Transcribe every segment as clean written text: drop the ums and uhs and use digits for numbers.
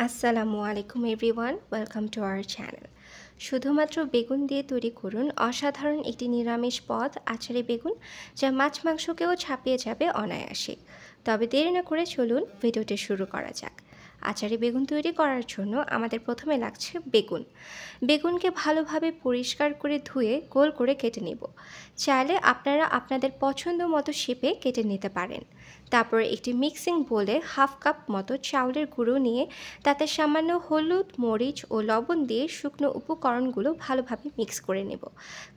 আসসালামু আলাইকুম everyone, welcome to our channel. শুধুমাত্র বেগুন দিয়ে তৈরি করুন অসাধারণ একটি নিরামিষ পদ আচারি বেগুন, যা মাছ মাংসকেও ছাপিয়ে যাবে অনায়াসে। তবে দেরি না করে চলুন ভিডিওটি শুরু করা যাক। আচারি বেগুন তৈরি করার জন্য আমাদের প্রথমে লাগছে বেগুনকে ভালোভাবে পরিষ্কার করে ধুয়ে গোল করে কেটে নেব। চাইলে আপনারা আপনাদের পছন্দ মতো শেপে কেটে নিতে পারেন। তারপর একটি মিক্সিং বোলে হাফ কাপ মতো চাউলের গুঁড়ো নিয়ে তাতে সামান্য হলুদ, মরিচ ও লবণ দিয়ে শুকনো উপকরণগুলো ভালোভাবে মিক্স করে নেব।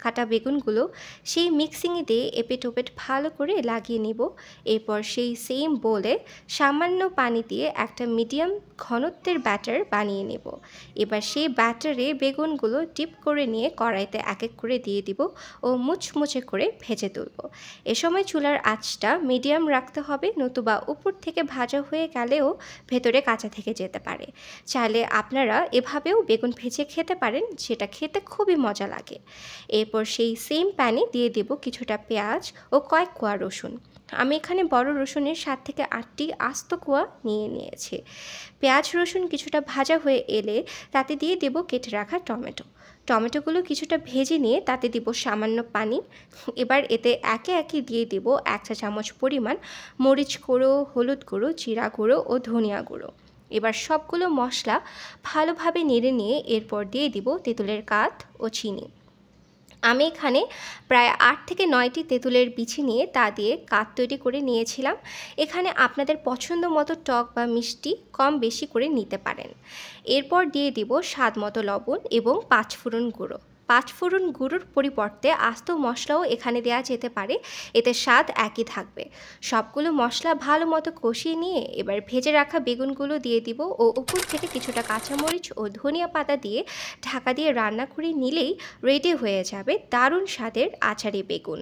কাটা বেগুনগুলো সেই মিক্সিংয়ে দিয়ে এপিট ওপিট ভালো করে লাগিয়ে নেব। এরপর সেই সেম বোলে সামান্য পানি দিয়ে একটা মিডিয়াম ঘনত্বের ব্যাটার বানিয়ে নেব। এবার সেই ব্যাটারে বেগুনগুলো ডিপ করে নিয়ে কড়াইতে এক এক করে দিয়ে দিব ও মুচমুচে করে ভেজে তুলব। এ সময় চুলার আঁচটা মিডিয়াম রাখতে হবে, নতুবা উপর থেকে ভাজা হয়ে গেলেও ভেতরে কাঁচা থেকে যেতে পারে। চাইলে আপনারা এভাবেও বেগুন ভেজে খেতে পারেন, যেটা খেতে খুবই মজা লাগে। এরপর সেই সেম প্যানে দিয়ে দেব কিছুটা পেঁয়াজ ও কয়েক কোয়া রসুন। আমি এখানে বড় রসুনের 7 থেকে 8টি আস্ত কোয়া নিয়েছি। পেঁয়াজ রসুন কিছুটা ভাজা হয়ে এলে তাতে দিয়ে দেব কেটে রাখা টমেটোগুলো কিছুটা ভেজে নিয়ে তাতে দিব সামান্য পানি। এবার এতে একে একে দিয়ে দেব 1 চা চামচ পরিমাণ মরিচ গুঁড়ো, হলুদ গুঁড়ো, জিরা গুঁড়ো ও ধনিয়া গুঁড়ো। এবার সবগুলো মশলা ভালোভাবে নেড়ে নিয়ে এরপর দিয়ে দিব তেঁতুলের কাঠ ও চিনি। আমি এখানে প্রায় 8 থেকে 9টি তেঁতুলের বিচি নিয়ে তা দিয়ে কাঠ তৈরি করে নিয়েছিলাম। এখানে আপনাদের পছন্দ মতো টক বা মিষ্টি কম বেশি করে নিতে পারেন। এরপর দিয়ে দিব স্বাদ মতো লবণ এবং 5 ফোড়ন গুঁড়ো। 5 ফোড়ন গুঁড়োর পরিবর্তে আস্ত মশলাও এখানে দেওয়া যেতে পারে, এতে স্বাদ একই থাকবে। সবগুলো মশলা ভালো মতো কষিয়ে নিয়ে এবার ভেজে রাখা বেগুনগুলো দিয়ে দিব ও উপর থেকে কিছুটা কাঁচামরিচ ও ধনিয়া পাতা দিয়ে ঢাকা দিয়ে রান্না করে নিলেই রেডি হয়ে যাবে দারুণ স্বাদের আচারি বেগুন।